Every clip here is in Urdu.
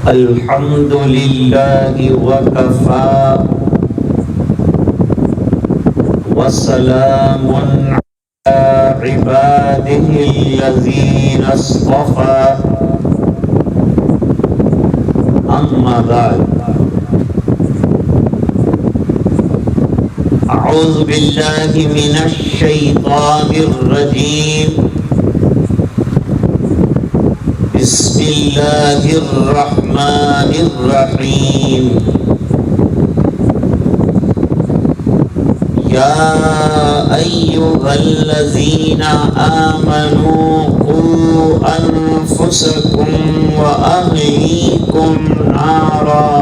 الحمد لله وكفى وسلام على عباده الذين اصطفى أما بعد أعوذ بالله من الشيطان الرجيم بسم الله الرحمن الرحيم يا أيها الذين آمنوا قوا أنفسكم وأهليكم نارا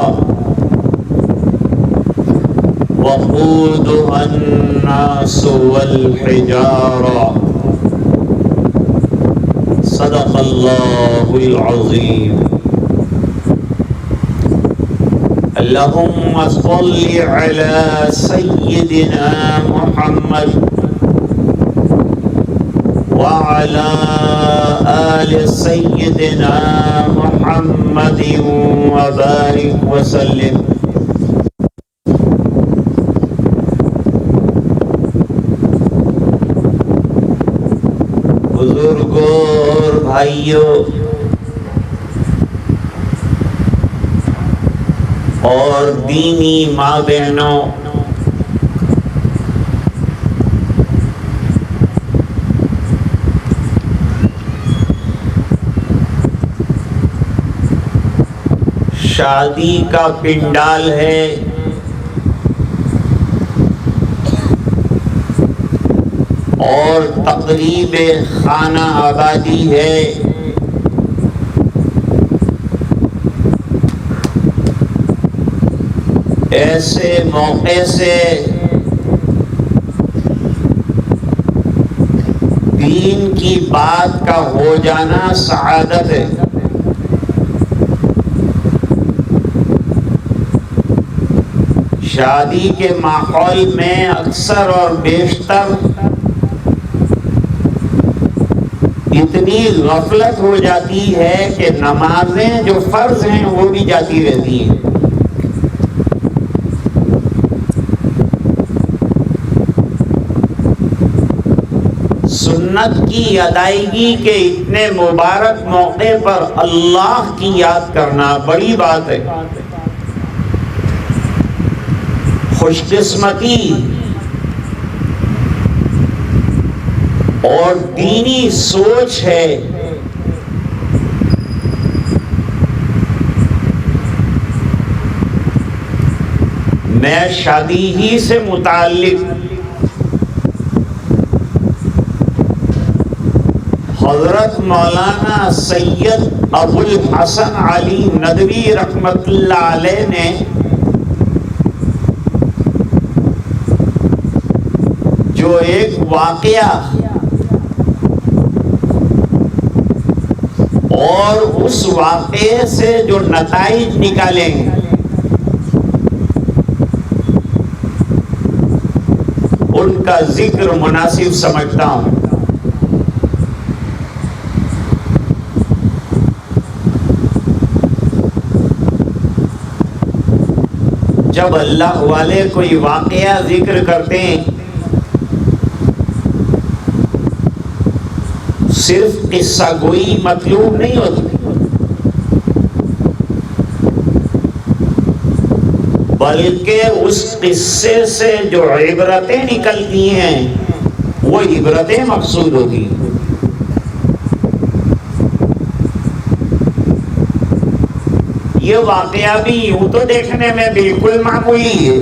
وقودها الناس والحجارة صدق الله العظيم. اللهم صل على سيدنا محمد وعلى آل سيدنا محمد وبارك وسلم. بزرگوں اور بھائیوں اور دینی ماں بہنوں، شادی کا پنڈال ہے اور تقریب خانہ آبادی ہے. ایسے موقع سے دین کی بات کا ہو جانا سعادت ہے. شادی کے ماحول میں اکثر اور بیشتر اتنی غفلت ہو جاتی ہے کہ نمازیں جو فرض ہیں وہ بھی جاتی رہتی ہیں. سنت کی ادائیگی کے اتنے مبارک موقع پر اللہ کی یاد کرنا بڑی بات ہے، خوش قسمتی اور دینی سوچ ہے. میں شادی ہی سے متعلق حضرت مولانا سید ابو الحسن علی ندوی رحمت اللہ علیہ نے جو ایک واقعہ اور اس واقعے سے جو نتائج نکالیں گے ان کا ذکر مناسب سمجھتا ہوں. جب اللہ والے کوئی واقعہ ذکر کرتے ہیں صرف قصہ گوئی مطلوب نہیں ہوتی، بلکہ اس قصے سے جو عبرتیں نکلتی ہیں وہ عبرتیں مقصود ہوتی ہیں. یہ واقعہ بھی یوں تو دیکھنے میں بالکل معمولی ہے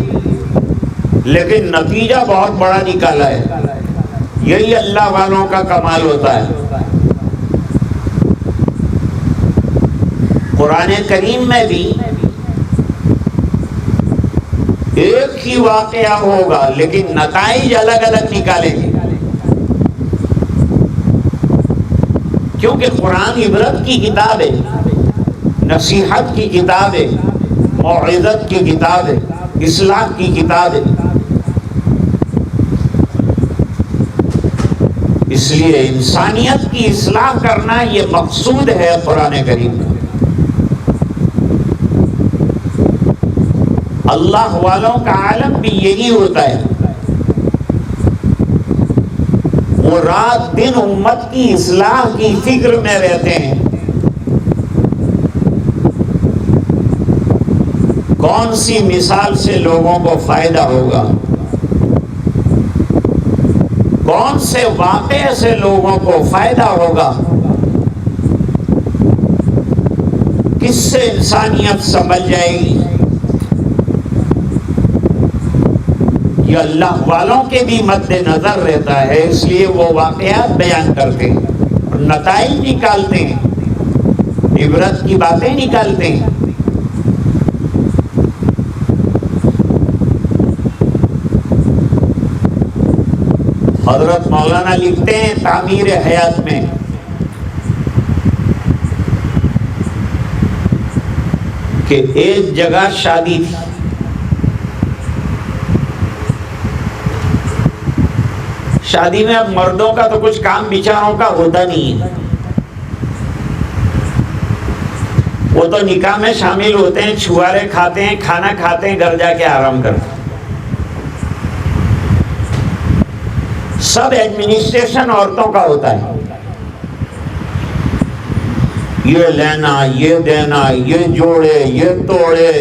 لیکن نتیجہ بہت بڑا نکالا ہے. یہی اللہ والوں کا کمال ہوتا ہے. قرآن کریم میں بھی ایک ہی واقعہ ہوگا لیکن نتائج الگ الگ نکالیں گے، کیونکہ قرآن عبرت کی کتاب ہے، نصیحت کی کتاب ہے، موعظت کی کتاب ہے، اصلاح کی کتاب ہے. اس لیے انسانیت کی اصلاح کرنا یہ مقصود ہے قرآن کریم کا. اللہ والوں کا عالم بھی یہی ہوتا ہے، وہ رات دن امت کی اصلاح کی فکر میں رہتے ہیں، کون سی مثال سے لوگوں کو فائدہ ہوگا، کون سے واقعے سے لوگوں کو فائدہ ہوگا، کس سے انسانیت سمجھ جائے گی۔ یہ اللہ والوں کے بھی مد نظر رہتا ہے، اس لیے وہ واقعات بیان کرتے ہیں اور نتائج نکالتے ہیں، عبرت کی باتیں نکالتے ہیں۔ حضرت مولانا لکھتے ہیں تعمیر حیات میں کہ ایک جگہ شادی تھی، شادی میں اب مردوں کا تو کچھ کام بیچاروں کا ہوتا نہیں ہے، وہ تو نکاح میں شامل ہوتے ہیں، چھوارے کھاتے ہیں، کھانا کھاتے ہیں، گھر جا کے آرام کرتے ہیں، سب ایڈمنسٹریشن عورتوں کا ہوتا ہے، یہ لینا، یہ دینا، یہ جوڑے، یہ توڑے،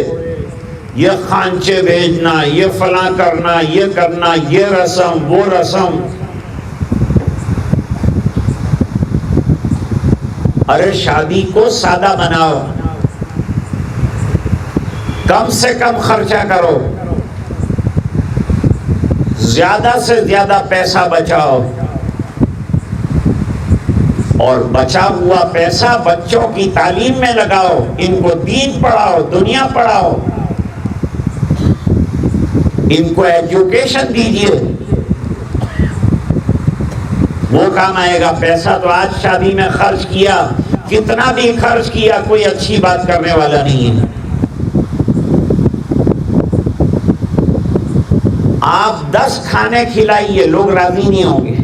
یہ خانچے بھیجنا، یہ فلاں کرنا، یہ کرنا، یہ رسم، وہ رسم۔ ارے شادی کو سادہ بناؤ، کم سے کم خرچہ کرو، زیادہ سے زیادہ پیسہ بچاؤ، اور بچا ہوا پیسہ بچوں کی تعلیم میں لگاؤ، ان کو دین پڑھاؤ، دنیا پڑھاؤ، ان کو ایجوکیشن دیجیے، وہ کام آئے گا۔ پیسہ تو آج شادی میں خرچ کیا، کتنا بھی خرچ کیا، کوئی اچھی بات کرنے والا نہیں ہے۔ آپ 10 کھانے کھلائیے، لوگ راضی نہیں ہوں گے،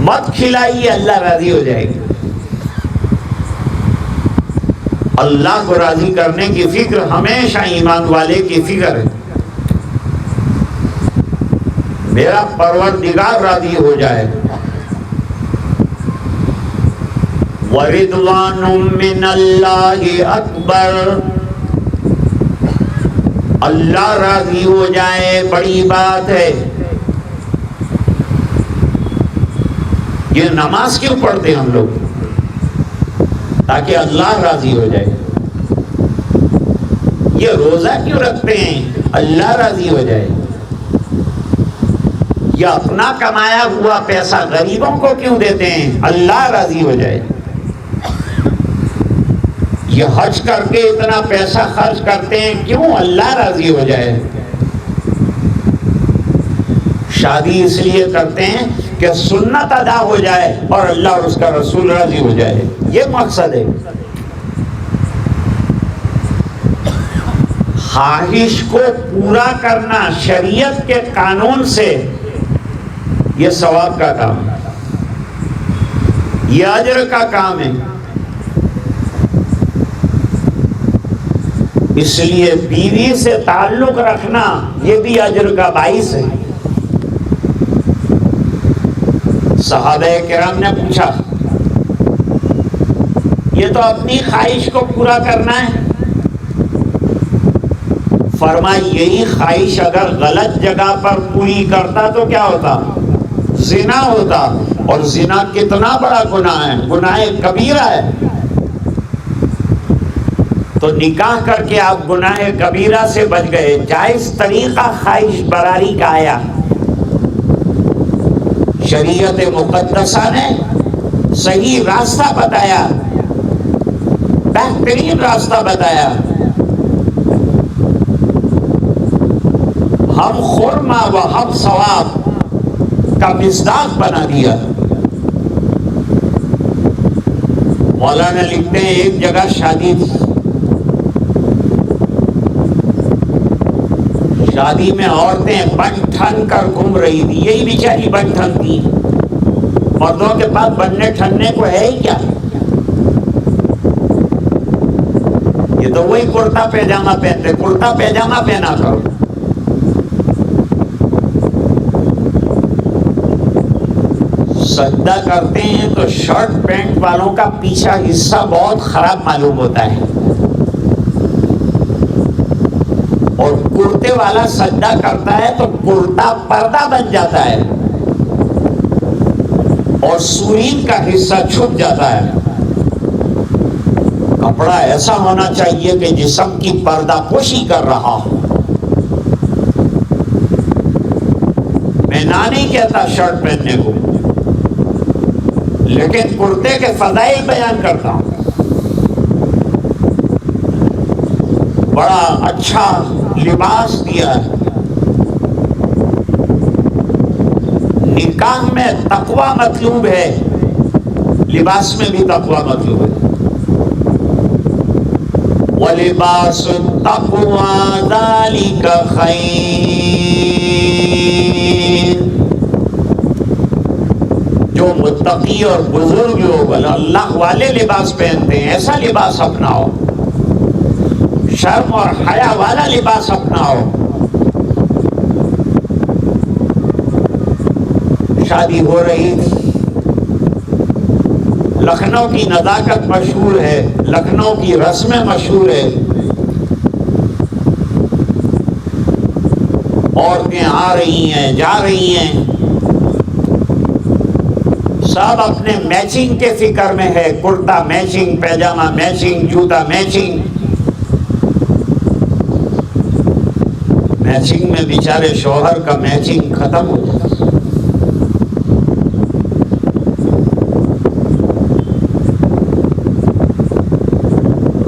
مت کھلائیے، اللہ راضی ہو جائے گا۔ اللہ کو راضی کرنے کی فکر ہمیشہ ایمان والے کی فکر ہے، میرا پروردگار راضی ہو جائے۔ وَرِضْوَانٌ مِّنَ اللَّهِ أَكْبَرُ، اللہ راضی ہو جائے بڑی بات ہے۔ یہ نماز کیوں پڑھتے ہیں ہم لوگ؟ تاکہ اللہ راضی ہو جائے۔ یہ روزہ کیوں رکھتے ہیں؟ اللہ راضی ہو جائے۔ یہ اپنا کمایا ہوا پیسہ غریبوں کو کیوں دیتے ہیں؟ اللہ راضی ہو جائے۔ یہ حج کر کے اتنا پیسہ خرچ کرتے ہیں کیوں؟ اللہ راضی ہو جائے۔ شادی اس لیے کرتے ہیں کہ سنت ادا ہو جائے اور اللہ اور اس کا رسول راضی ہو جائے، یہ مقصد ہے۔ خواہش کو پورا کرنا شریعت کے قانون سے، یہ ثواب کا کام ہے، یہ اجر کا کام ہے۔ اس لیے بیوی سے تعلق رکھنا یہ بھی اجر کا باعث ہے۔ صحابہ کرام نے پوچھا، یہ تو اپنی خواہش کو پورا کرنا ہے، فرمایا یہی خواہش اگر غلط جگہ پر پوری کرتا تو کیا ہوتا؟ زنا ہوتا، اور زنا کتنا بڑا گناہ ہے، گناہ کبیرہ ہے۔ تو نکاح کر کے آپ گناہ کبیرہ سے بچ گئے۔ جائز طریقہ خواہش براری کا آیا، شریعت مقدسہ نے صحیح راستہ بتایا، بہترین راستہ بتایا۔ ہم خرما و ہم ثواب کا مصداق بنا دیا۔ مولانا لکھتے ہیں ایک جگہ شادی تھی، شادی میں عورتیں بن ٹھن کر گھوم رہی تھی، یہی بیچاری بن ٹھن تھی، مردوں کے پاس بننے ٹھننے کو ہے ہی کیا؟ یہ تو وہی کرتا پیجامہ پہنتے. کرتا پیجامہ پہنا کرو. سجدہ کرتے ہیں تو شرٹ پینٹ والوں کا پیچھا حصہ بہت خراب معلوم ہوتا ہے, اور کرتے والا سجدہ کرتا ہے تو کرتا پردہ بن جاتا ہے اور سورین کا حصہ چھپ جاتا ہے. کپڑا ایسا ہونا چاہیے کہ جسم کی پردہ پوشی کر رہا ہو. میں نہ نہیں کہتا شرٹ پہننے کو, لیکن کرتے کے فضائل بیان کرتا ہوں. بڑا اچھا لباس دیا ہے. نکاح میں تقوی مطلوب ہے, لباس میں بھی تقوی مطلوب ہے. وَلِبَاسُ التَّقْوَى ذَلِكَ خَيْرٌ. جو متقی اور بزرگ لوگ اللہ والے لباس پہنتے ہیں, ایسا لباس اپناؤ. شرم اور حیا والا لباس اپناؤ. شادی ہو رہی تھی, لکھنؤ کی نزاکت مشہور ہے, لکھنؤ کی رسمیں مشہور ہے. عورتیں آ رہی ہیں, جا رہی ہیں, سب اپنے میچنگ کے فکر میں ہے. کرتا میچنگ, پیجامہ میچنگ, جوتا میچنگ. میچنگ میں بیچارے شوہر کا میچنگ ختم ہو جاتا.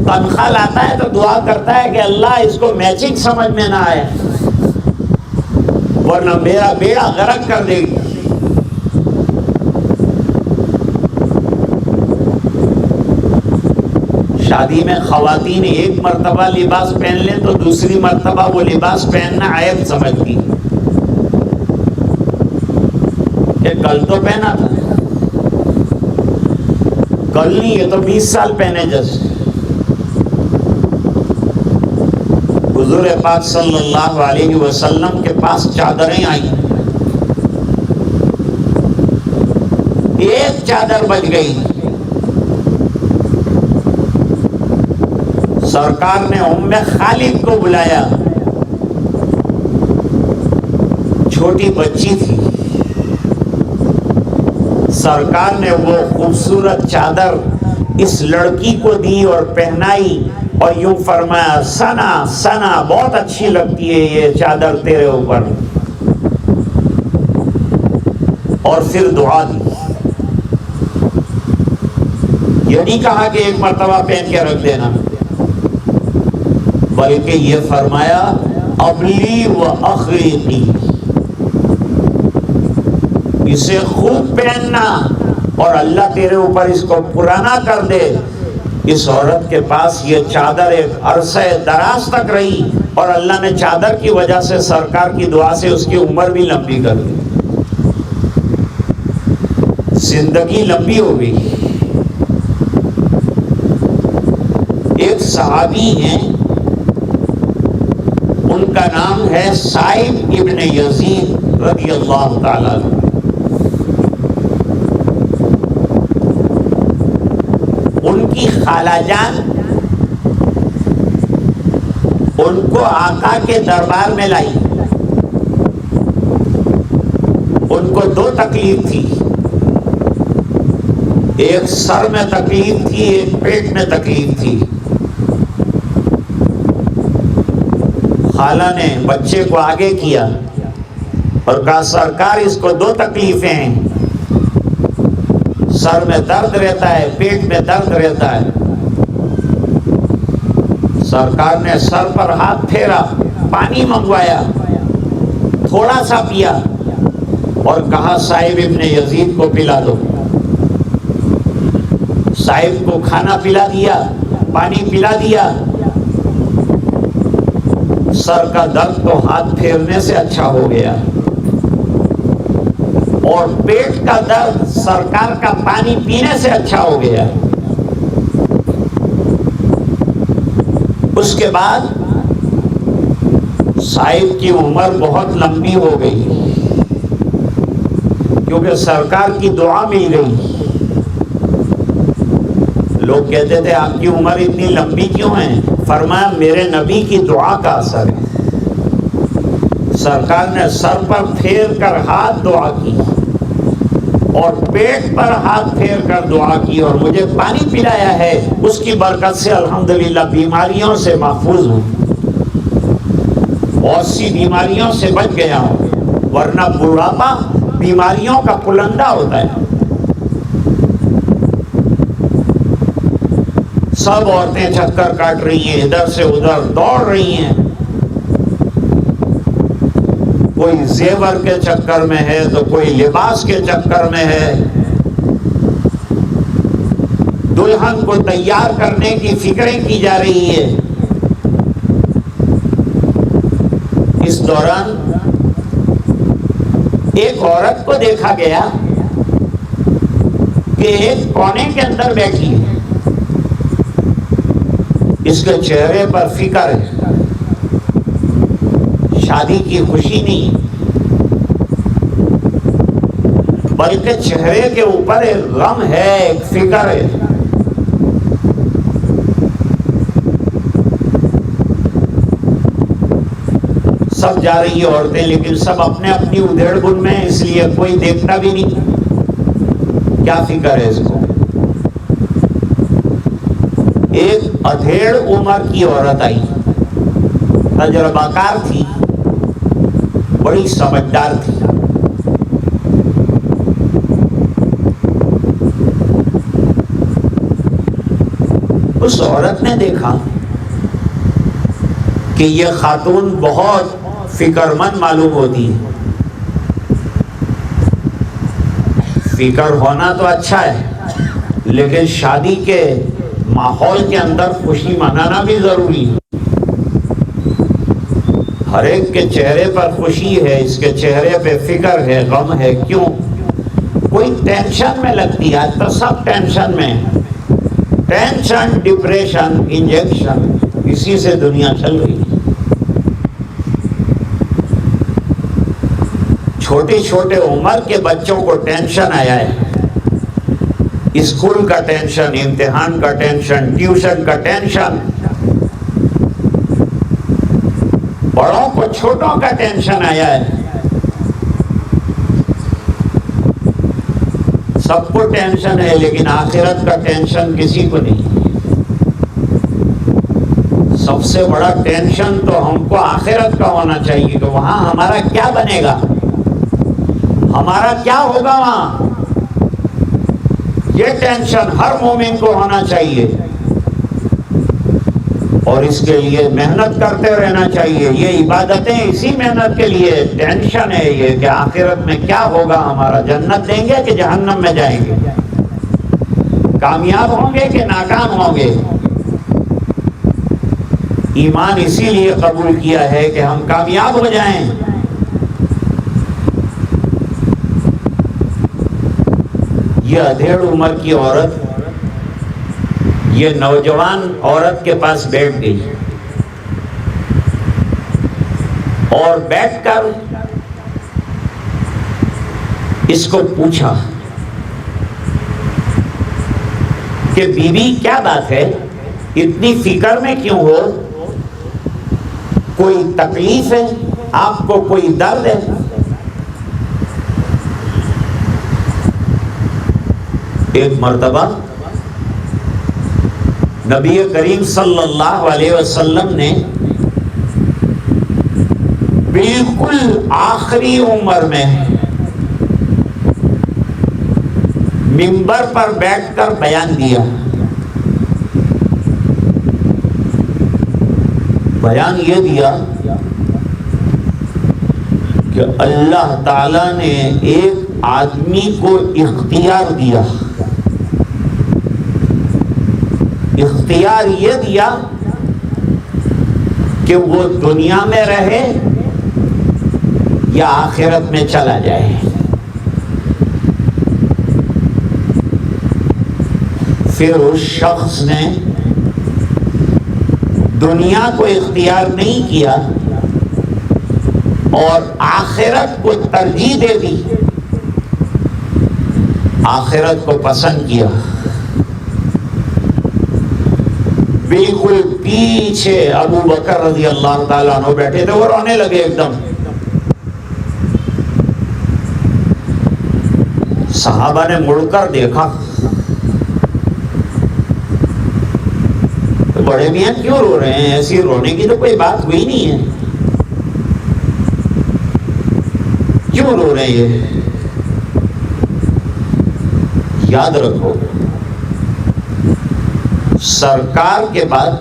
تنخواہ لاتا ہے تو دعا کرتا ہے کہ اللہ اس کو میچنگ سمجھ میں نہ آئے, ورنہ میرا بیڑا غرق کر دے گی. شادی میں خواتین ایک مرتبہ لباس پہن لیں تو دوسری مرتبہ وہ لباس پہننا عیب سمجھتی کہ کل تو پہنا تھا, کل نہیں, یہ تو 20 سال پہنے جیسے. حضور پاک صلی اللہ علیہ وسلم کے پاس چادریں آئیں, ایک چادر بچ گئی. سرکار نے ام خالد کو بلایا, چھوٹی بچی تھی. سرکار نے وہ خوبصورت چادر اس لڑکی کو دی اور پہنائی, اور یوں فرمایا سنا سنا, بہت اچھی لگتی ہے یہ چادر تیرے اوپر. اور پھر دعا دی. یہ نہیں کہا کہ ایک مرتبہ پہن کے رکھ دینا, بلکہ یہ فرمایا ابلی و اخریقی, اسے خوب پہننا اور اللہ تیرے اوپر اس کو پرانا کر دے. اس عورت کے پاس یہ چادر ایک عرصہ دراز تک رہی, اور اللہ نے چادر کی وجہ سے سرکار کی دعا سے اس کی عمر بھی لمبی کر دی, زندگی لمبی ہو گئی. ایک صحابی ہیں, ان کا نام ہے سائب ابن یزید رضی اللہ تعالیٰ عنہ. ان کی خالہ جان ان کو آقا کے دربار میں لائی. ان کو 2 تکلیف تھی, ایک سر میں تکلیف تھی, ایک پیٹ میں تکلیف تھی. خالہ نے بچے کو آگے کیا اور کہا سرکار اس کو 2 تکلیفیں ہیں, سر میں درد رہتا ہے, پیٹ میں درد رہتا ہے. سرکار نے سر پر ہاتھ پھیرا, پانی منگوایا, تھوڑا سا پیا اور کہا صاحب ابن یزید کو پلا دو. صاحب کو کھانا پلا دیا, پانی پلا دیا. سر کا درد تو ہاتھ پھیرنے سے اچھا ہو گیا, اور پیٹ کا درد سرکار کا پانی پینے سے اچھا ہو گیا. اس کے بعد صاحب کی عمر بہت لمبی ہو گئی کیونکہ سرکار کی دعا مل گئی. لوگ کہتے تھے آپ کی عمر اتنی لمبی کیوں ہے؟ فرمایا میرے نبی کی دعا کا اثر ہے. سرکار نے سر پر پھیر کر ہاتھ دعا کی اور پیٹ پر ہاتھ پھیر کر دعا کی اور مجھے پانی پلایا ہے. اس کی برکت سے الحمدللہ بیماریوں سے محفوظ ہوں، بہت سی بیماریوں سے بچ گیا ہوں، ورنہ بڑھاپا بیماریوں کا پلندہ ہوتا ہے. سب عورتیں چکر کاٹ رہی ہیں، ادھر سے ادھر دوڑ رہی ہیں، کوئی زیور کے چکر میں ہے تو کوئی لباس کے چکر میں ہے، دلہن کو تیار کرنے کی فکریں کی جا رہی ہے. اس دوران ایک عورت کو دیکھا گیا کہ ایک کونے کے اندر بیٹھی ہے، اس کے چہرے پر فکر ہے، شادی کی خوشی نہیں بلکہ چہرے کے اوپر ایک غم ہے، ایک فکر ہے. سب جا رہی ہیں عورتیں، لیکن سب اپنے اپنی ادھیڑ بن میں، اس لیے کوئی دیکھتا بھی نہیں کیا فکر ہے اس کو. ایک ادھیڑ عمر کی عورت آئی، تجربہ کار تھی، بڑی سمجھدار تھی. اس عورت نے دیکھا کہ یہ خاتون بہت فکر مند معلوم ہوتی ہے. فکر ہونا تو اچھا ہے، لیکن شادی کے ماحول کے اندر خوشی منانا بھی ضروری ہے. ہر ایک کے چہرے پر خوشی ہے، اس کے چہرے پہ فکر ہے، غم ہے. کیوں؟ کوئی ٹینشن میں لگتی ہے. آج تو سب ٹینشن میں، ٹینشن، ڈپریشن، انجیکشن، اسی سے دنیا چل رہی ہے. چھوٹے چھوٹے عمر کے بچوں کو ٹینشن آیا ہے، اسکول کا ٹینشن، امتحان کا ٹینشن، ٹیوشن کا ٹینشن. بڑوں کو چھوٹوں کا ٹینشن آیا ہے. سب کو ٹینشن ہے، لیکن آخرت کا ٹینشن کسی کو نہیں. سب سے بڑا ٹینشن تو ہم کو آخرت کا ہونا چاہیے کہ وہاں ہمارا کیا بنے گا، ہمارا کیا ہوگا وہاں. یہ ٹینشن ہر مومن کو ہونا چاہیے اور اس کے لیے محنت کرتے رہنا چاہیے. یہ عبادتیں اسی محنت کے لیے. ٹینشن ہے یہ کہ آخرت میں کیا ہوگا ہمارا، جنت دیں گے کہ جہنم میں جائیں گے، کامیاب ہوں گے کہ ناکام ہوں گے. ایمان اسی لیے قبول کیا ہے کہ ہم کامیاب ہو جائیں. یہ ادھیڑ عمر کی عورت یہ نوجوان عورت کے پاس بیٹھ گئی اور بیٹھ کر اس کو پوچھا کہ بیوی کیا بات ہے، اتنی فکر میں کیوں ہو؟ کوئی تکلیف ہے آپ کو، کوئی درد ہے؟ ایک مرتبہ نبی کریم صلی اللہ علیہ وسلم نے بالکل آخری عمر میں منبر پر بیٹھ کر بیان دیا. بیان یہ دیا کہ اللہ تعالی نے ایک آدمی کو اختیار دیا. اختیار یہ دیا کہ وہ دنیا میں رہے یا آخرت میں چلا جائے. پھر اس شخص نے دنیا کو اختیار نہیں کیا اور آخرت کو ترجیح دے دی، آخرت کو پسند کیا، بالکل پیچھے ابو بکر رضی اللہ تعالیٰ عنہ بیٹھے تھے، وہ رونے لگے ایک دم۔ صحابہ نے مڑ کر دیکھا، تو بڑے میاں کیوں رو رہے ہیں؟ ایسی رونے کی تو کوئی بات ہوئی نہیں ہے، کیوں رو رہے ہیں؟ یاد رکھو، سرکار کے بعد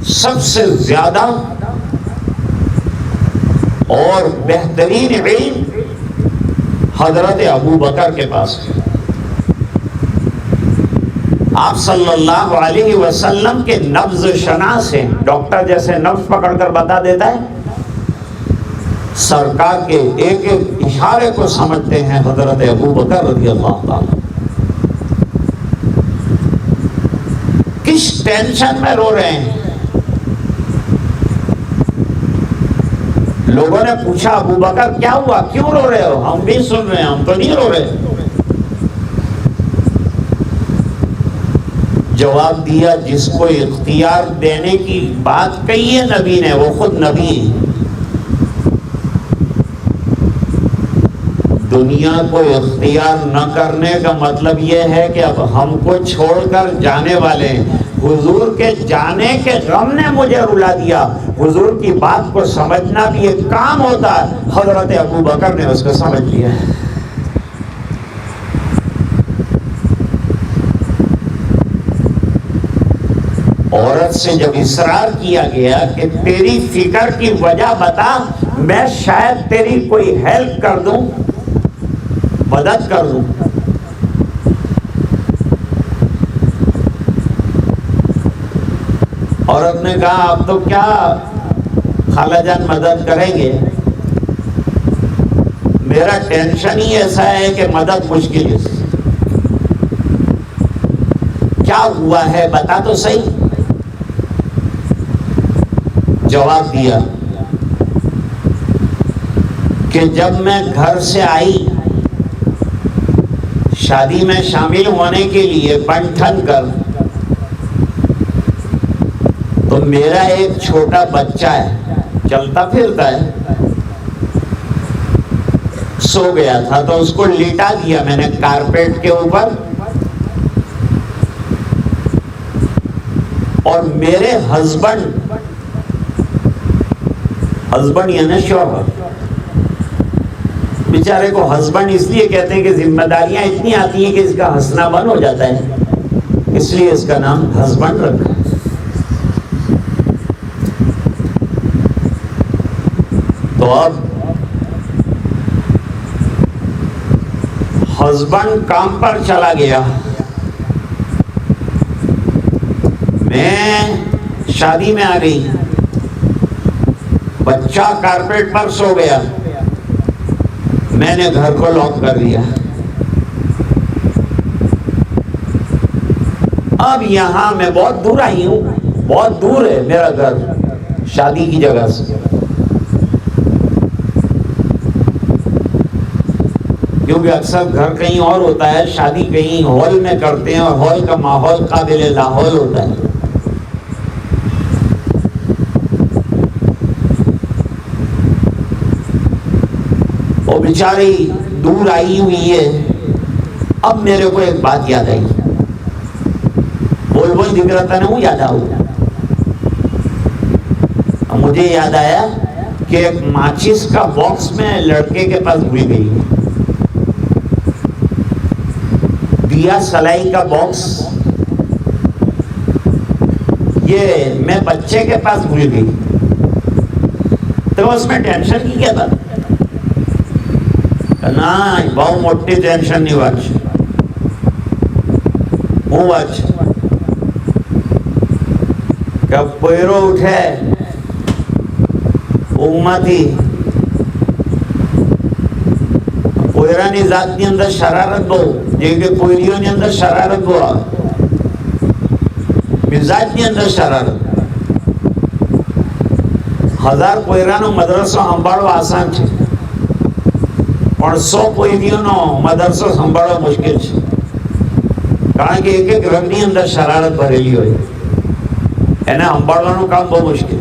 سب سے زیادہ اور بہترین علم حضرت ابو بکر کے پاس ہے۔ آپ صلی اللہ علیہ وسلم کے نبض شناس ہیں، ڈاکٹر جیسے نبض پکڑ کر بتا دیتا ہے، سرکار کے ایک ایک اشارے کو سمجھتے ہیں حضرت ابو بکر رضی اللہ تعالیٰ۔ کس ٹینشن میں رو رہے ہیں؟ لوگوں نے پوچھا ابو بکر کیا ہوا، کیوں رو رہے ہو؟ ہم بھی سن رہے ہیں، ہم تو نہیں رو رہے۔ جواب دیا، جس کو اختیار دینے کی بات کہی ہے نبی نے، وہ خود نبی ہے۔ دنیا کو اختیار نہ کرنے کا مطلب یہ ہے کہ اب ہم کو چھوڑ کر جانے والے ہیں۔ حضور کے جانے کے غم نے مجھے رلا دیا، حضور کی بات کو سمجھنا بھی ایک کام ہوتا ہے، حضرت ابو بکر نے اس کو سمجھ لیا۔ عورت سے جب اصرار کیا گیا کہ تیری فکر کی وجہ بتا، میں شاید تیری کوئی ہیلپ کر دوں، مدد کر دوں۔ عورت نے کہا اب تو کیا خالہ جان مدد کریں گے، میرا ٹینشن ہی ایسا ہے کہ مدد مشکل ہے۔ کیا ہوا ہے بتا تو صحیح۔ جواب دیا کہ جب میں گھر سے آئی شادی میں شامل ہونے کے لیے بن ٹھن کر، تو میرا ایک چھوٹا بچہ ہے، چلتا پھرتا ہے، سو گیا تھا، تو اس کو لیٹا دیا میں نے کارپیٹ کے اوپر، اور میرے ہسبینڈ یعنی شوہر، بیچارے کو ہسبینڈ اس لیے کہتے ہیں کہ ذمہ داریاں اتنی آتی ہیں کہ اس کا ہنسنا بند ہو جاتا ہے، اس لیے اس کا نام ہسبینڈ رکھا۔ تو اب ہسبینڈ کام پر چلا گیا، میں شادی میں آ گئی، بچہ کارپیٹ پر سو گیا، میں نے گھر کو لاک کر دیا۔ اب یہاں میں بہت دور آئی ہوں، بہت دور ہے میرا گھر شادی کی جگہ سے، کیونکہ اکثر گھر کہیں اور ہوتا ہے، شادی کہیں ہال میں کرتے ہیں، اور ہال کا ماحول قابل لاحول ہوتا ہے۔ وہ بیچاری دور آئی ہوئی ہے۔ اب میرے کو ایک بات یاد آئی، بول بول دکھ رہا تھا نا، وہ یاد آؤ، مجھے یاد آیا کہ ایک ماچس کا باکس میں لڑکے کے پاس بھول گئی، دیا سلائی کا باکس، یہ میں بچے کے پاس بھول گئی۔ تو اس میں ٹینشن کی کیا تھا؟ نہیں، بہت موٹی ٹینشن نہیں بچ، ہوں بچ کب پیرو اٹھے امتی کوئرانی ذات ની અંદર શરારત બહુ، જે કે કોઈરીઓની અંદર શરારત બહુ આવે، મિજાજની અંદર શરારત. 1000 પોયરાનો મદરસો સંભાળવો આસાન છે, પણ 100 પોયરીઓનો મદરસો સંભાળવો મુશ્કેલ છે. કારણ કે એક રંગની અંદર શરારત ભરેલી હોય, એને સંભાળવાનું કામ બહુ મુશ્કેલ.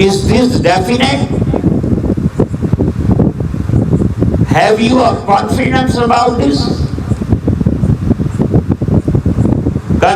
Is this definite? Have you a confidence about this?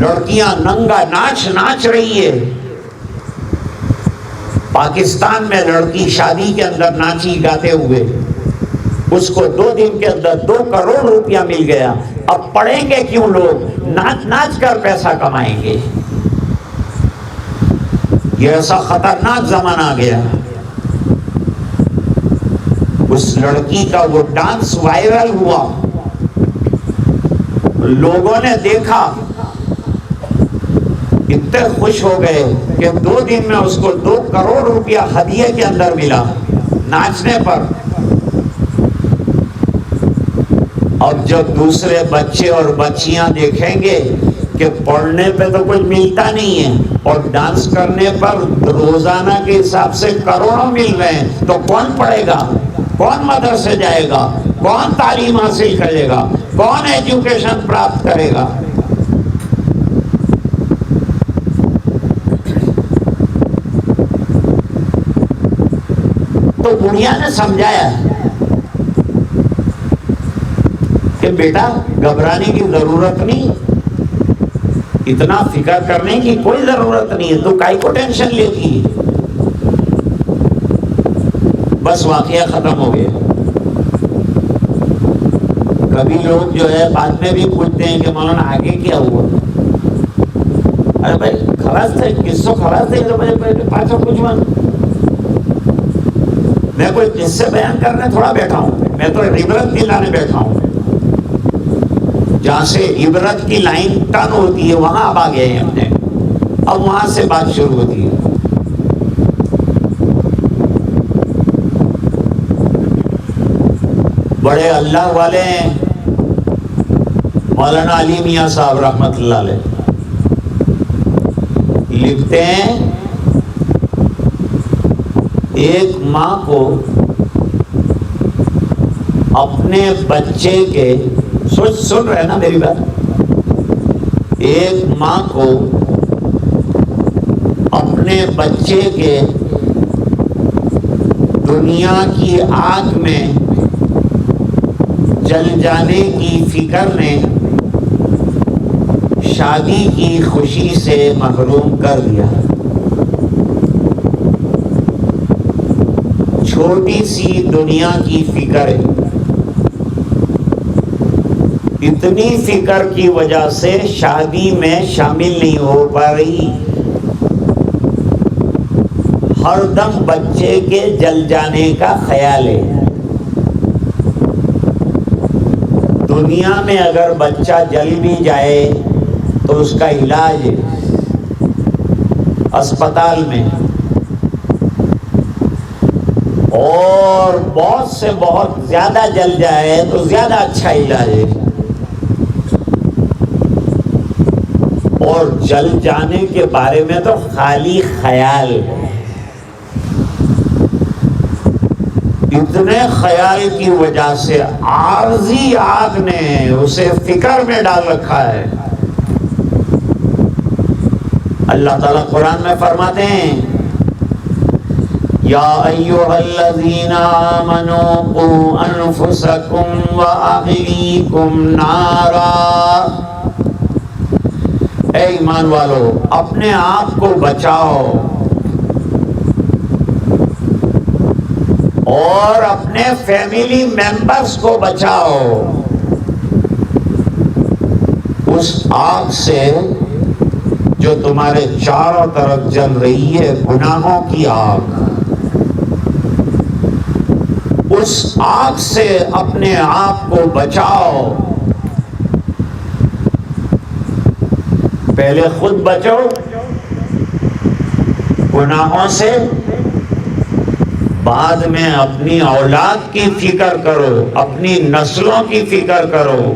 لڑکیاں ننگا ناچ ناچ رہی ہے. پاکستان میں لڑکی شادی کے اندر ناچی گاتے ہوئے، اس کو 2 دن کے اندر 2 کروڑ روپیہ مل گیا. اب پڑھیں گے کیوں لوگ؟ ناچ ناچ کر پیسہ کمائیں گے. یہ ایسا خطرناک زمانہ آ گیا. اس لڑکی کا وہ ڈانس وائرل ہوا، لوگوں نے دیکھا، اتنے خوش ہو گئے کہ 2 دن میں اس کو 2 کروڑ روپیہ ہدیے کے اندر ملا ناچنے پر. اب جب دوسرے بچے اور بچیاں دیکھیں گے کہ پڑھنے پہ تو کچھ ملتا نہیں ہے اور ڈانس کرنے پر روزانہ کے حساب سے کروڑوں مل رہے ہیں، تو کون پڑھے گا؟ کون مدرسے جائے گا؟ کون تعلیم حاصل کرے گا؟ کون ایجوکیشن پراپت کرے گا؟ تو بڑھیا نے سمجھایا کہ بیٹا گھبرانے کی ضرورت نہیں، اتنا فکر کرنے کی کوئی ضرورت نہیں ہے، تو کائی کو ٹینشن لیتی ہے؟ بس واقعہ ختم ہو گیا. کبھی لوگ جو ہے بعد میں بھی پوچھتے ہیں کہ مولانا آگے کیا ہوا؟ ارے بھائی خلاص تھے، کس کو خلاص تھے؟ پاچھا کچھ مان میں کوئی قصے بیان کرنے تھوڑا بیٹھا ہوں، میں تو عبرت دلانے بیٹھا ہوں. جہاں سے عبرت کی لائن ٹن ہوتی ہے وہاں اب آ گئے ہیں اپنے، اب وہاں سے بات شروع ہوتی ہے. بڑے اللہ والے ہیں مولانا علی میاں صاحب رحمت اللہ علیہ، لکھتے ہیں ایک ماں کو اپنے بچے کے، سن رہے نا میری بات، ایک ماں کو اپنے بچے کے دنیا کی آگ میں جل جانے کی فکر نے شادی کی خوشی سے محروم کر دیا. چھوٹی سی دنیا کی فکر ہے، اتنی فکر کی وجہ سے شادی میں شامل نہیں ہو پا رہی. ہر دم بچے کے جل جانے کا خیال ہے. دنیا میں اگر بچہ جل بھی جائے تو اس کا علاج ہے اسپتال میں، اور بہت سے بہت زیادہ جل جائے تو زیادہ اچھا علاج ہے. اور جل جانے کے بارے میں تو خالی خیال ہے. اتنے خیال کی وجہ سے عارضی آگ نے اسے فکر میں ڈال رکھا ہے. اللہ تعالیٰ قرآن میں فرماتے ہیں یا ایھا الذین آمنوا قوا انفسکم واہلیکم نارا، اے ایمان والو اپنے آپ کو بچاؤ اور اپنے فیملی ممبرز کو بچاؤ اس آگ سے جو تمہارے چاروں طرف جل رہی ہے، گناہوں کی آگ. اس آگ سے اپنے آپ کو بچاؤ. پہلے خود بچو گناہوں سے، بعد میں اپنی اولاد کی فکر کرو، اپنی نسلوں کی فکر کرو.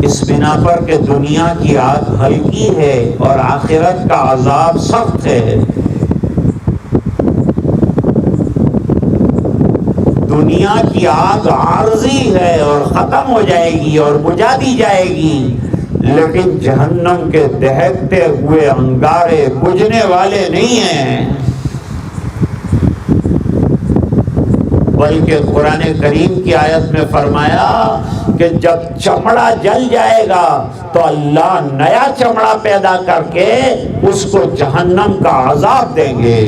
اس بنا پر کہ دنیا کی آگ ہلکی ہے اور آخرت کا عذاب سخت ہے. دنیا کی آگ عارضی ہے اور ختم ہو جائے گی اور بجھا دی جائے گی، لیکن جہنم کے دہکتے ہوئے انگارے بجھنے والے نہیں ہیں. بلکہ قرآن کریم کی آیت میں فرمایا کہ جب چمڑا جل جائے گا تو اللہ نیا چمڑا پیدا کر کے اس کو جہنم کا عذاب دیں گے۔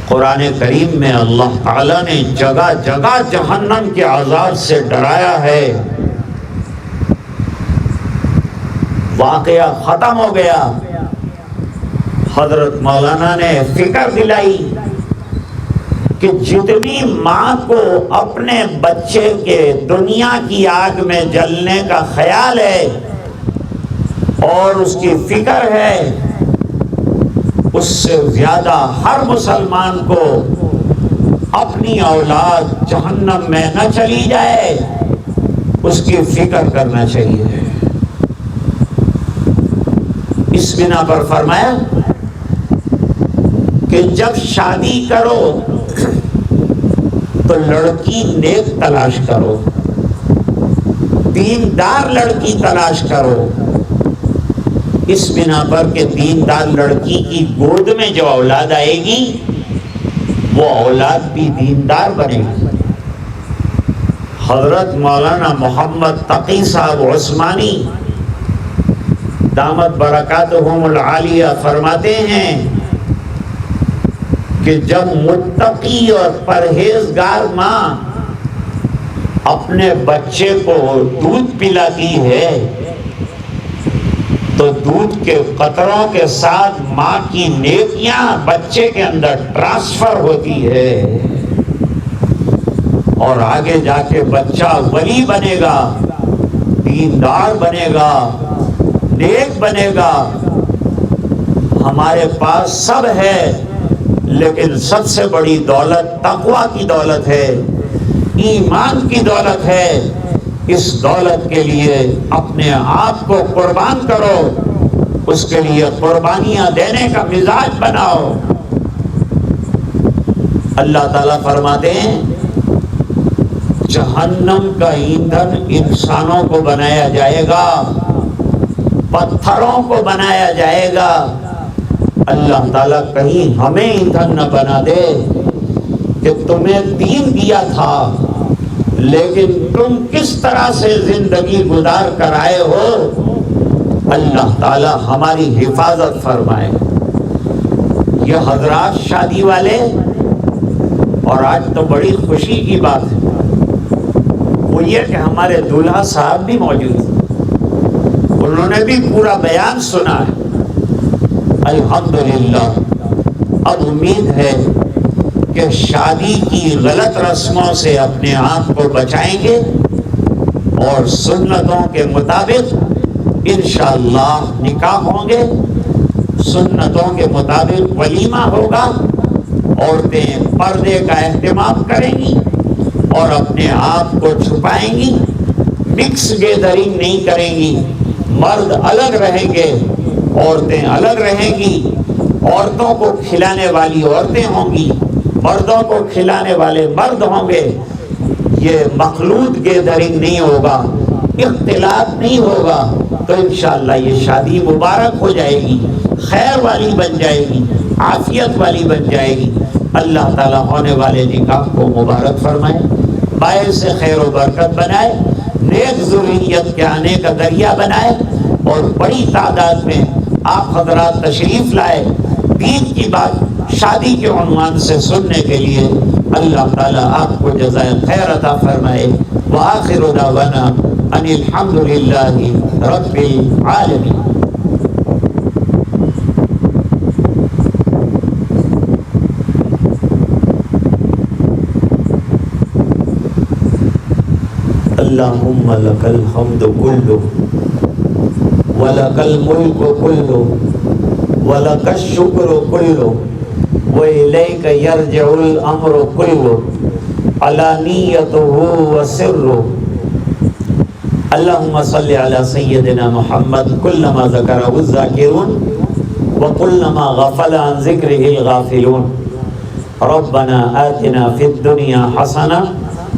قرآن کریم میں اللہ تعالیٰ نے جگہ جگہ جہنم کے عذاب سے ڈرایا ہے۔ واقعہ ختم ہو گیا۔ حضرت مولانا نے فکر دلائی کہ جتنی ماں کو اپنے بچے کے دنیا کی آگ میں جلنے کا خیال ہے اور اس کی فکر ہے، اس سے زیادہ ہر مسلمان کو اپنی اولاد جہنم میں نہ چلی جائے اس کی فکر کرنا چاہیے۔ اس بنا پر فرمایا کہ جب شادی کرو تو لڑکی نیک تلاش کرو، دیندار لڑکی تلاش کرو، اس بنا پر کہ دیندار لڑکی کی گود میں جو اولاد آئے گی وہ اولاد بھی دیندار بنے گی۔ حضرت مولانا محمد تقی صاحب عثمانی دامت برکاتہم العالیہ فرماتے ہیں کہ جب متقی اور پرہیزگار ماں اپنے بچے کو دودھ پلاتی ہے تو دودھ کے قطروں کے ساتھ ماں کی نیکیاں بچے کے اندر ٹرانسفر ہوتی ہے اور آگے جا کے بچہ ولی بنے گا، دیندار بنے گا، نیک بنے گا۔ ہمارے پاس سب ہے لیکن سب سے بڑی دولت تقویٰ کی دولت ہے، ایمان کی دولت ہے۔ اس دولت کے لیے اپنے آپ کو قربان کرو، اس کے لیے قربانیاں دینے کا مزاج بناؤ۔ اللہ تعالیٰ فرماتے ہیں جہنم کا ایندھن انسانوں کو بنایا جائے گا، پتھروں کو بنایا جائے گا۔ اللہ تعالیٰ کہیں ہمیں ایندھن نہ بنا دے کہ تمہیں دین دیا تھا لیکن تم کس طرح سے زندگی گزار کر آئے ہو۔ اللہ تعالیٰ ہماری حفاظت فرمائے۔ یہ حضرات شادی والے، اور آج تو بڑی خوشی کی بات ہے وہ یہ کہ ہمارے دولہا صاحب بھی موجود ہیں، انہوں نے بھی پورا بیان سنا ہے۔ الحمدللہ اب امید ہے کہ شادی کی غلط رسموں سے اپنے آپ کو بچائیں گے اور سنتوں کے مطابق انشاءاللہ نکاح ہوں گے، سنتوں کے مطابق ولیمہ ہوگا، عورتیں پردے کا اہتمام کریں گی اور اپنے آپ کو چھپائیں گی، مکس گیدرنگ نہیں کریں گی، مرد الگ رہیں گے، عورتیں الگ رہیں گی، عورتوں کو کھلانے والی عورتیں ہوں گی، مردوں کو کھلانے والے مرد ہوں گے۔ یہ مخلوط گیدرنگ نہیں ہوگا، اختلاط نہیں ہوگا، تو انشاءاللہ یہ شادی مبارک ہو جائے گی، خیر والی بن جائے گی، عافیت والی بن جائے گی۔ اللہ تعالیٰ ہونے والے نکاح کو مبارک فرمائے، باعث خیر و برکت بنائے، نیک ذریت کے آنے کا ذریعہ بنائے، اور بڑی تعداد میں آپ حضرات تشریف لائے دین کی بات شادی کے عنوان سے سننے کے لیے۔ اللہ تعالیٰ آپ کو جزائے خیر عطا فرمائے۔ وآخر دعوانا ان الحمدللہ رب العالمین۔ اللہم لک الحمد کلہ وَلَكَ الْمُلْكُ كُلُّهُ وَلَكَ الشُّكْرُ كُلُّهُ وَإِلَيْكَ يَرْجِعُ الْأَمْرُ كُلُّهُ عَلَانِيَّتُهُ وَسِرُّهُ۔ اللهم صل على سيدنا محمد كلما ذكره الذاكرون وكلما غفل عن ذكره الغافلون۔ ربنا آتنا في الدنيا حسنة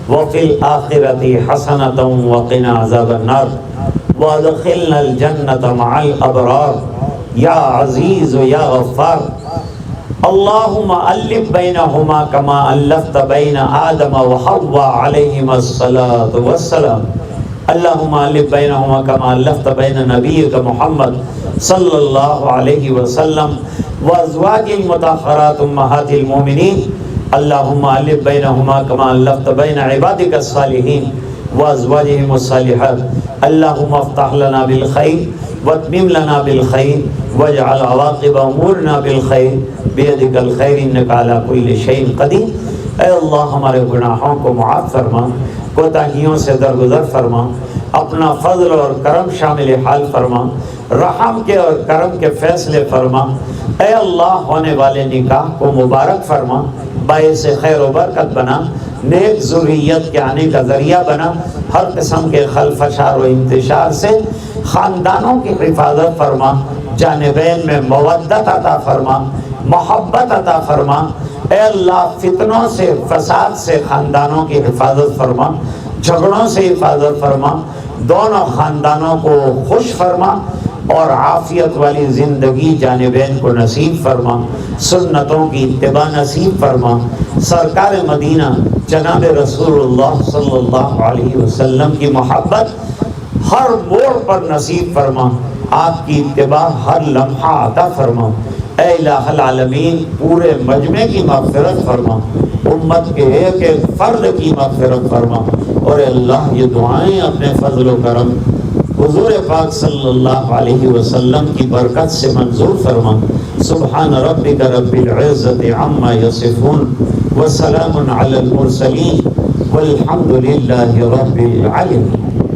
وفي الآخرة حسنة وقنا عذاب النار وادخلنا الجنة مع الأبرار یا عزیز یا غفار۔ اللہم الف بینہما کما الفت بین آدم و حوا علیہما الصلاة والسلام اللہم الف بینہما کما الفت بین نبیک محمد صلی اللہ علیہ وسلم و ازواج المطہرات امہات المومنین اللہم الف بینہما کما الفت بین عبادک الصالحین و ازواجہم الصالحات اللہم افتح لنا بالخیر واتمم لنا بالخیر واجعل عواقب امورنا بالخیر بیدک الخیر انکا علی کل شیء قدیر۔ اے اللہ ہمارے گناہوں کو معاف فرما، کوتاہیوں سے درگزر فرما، اپنا فضل اور کرم شامل حال فرما، رحم کے اور کرم کے فیصلے فرما۔ اے اللہ ہونے والے نکاح کو مبارک فرما، باعث خیر و برکت بنا، نیک ذریت کے آنے کا ذریعہ بنا، ہر قسم کے خلفشار و انتشار سے خاندانوں کی حفاظت فرما، جانبین میں مودت عطا فرما، محبت عطا فرما۔ اے اللہ فتنوں سے، فساد سے خاندانوں کی حفاظت فرما، جھگڑوں سے حفاظت فرما، دونوں خاندانوں کو خوش فرما اور عافیت والی زندگی جانبین کو نصیب فرما، سنتوں کی اتباع نصیب فرما، سرکار مدینہ جناب رسول اللہ صلی اللہ علیہ وسلم کی محبت ہر موڑ پر نصیب فرما، آپ کی اتباع ہر لمحہ عطا فرما۔ اے الہ العالمین پورے مجمع کی مغفرت فرما، امت کے ایک ایک فرد کی مغفرت فرما، اور اللہ یہ دعائیں اپنے فضل و کرم حضور پاک صلی اللہ علیہ وسلم کی برکت سے منظور فرما۔ سبحان ربک رب العزت عما یصفون وسلام علی المرسلین والحمد للہ رب العالمین۔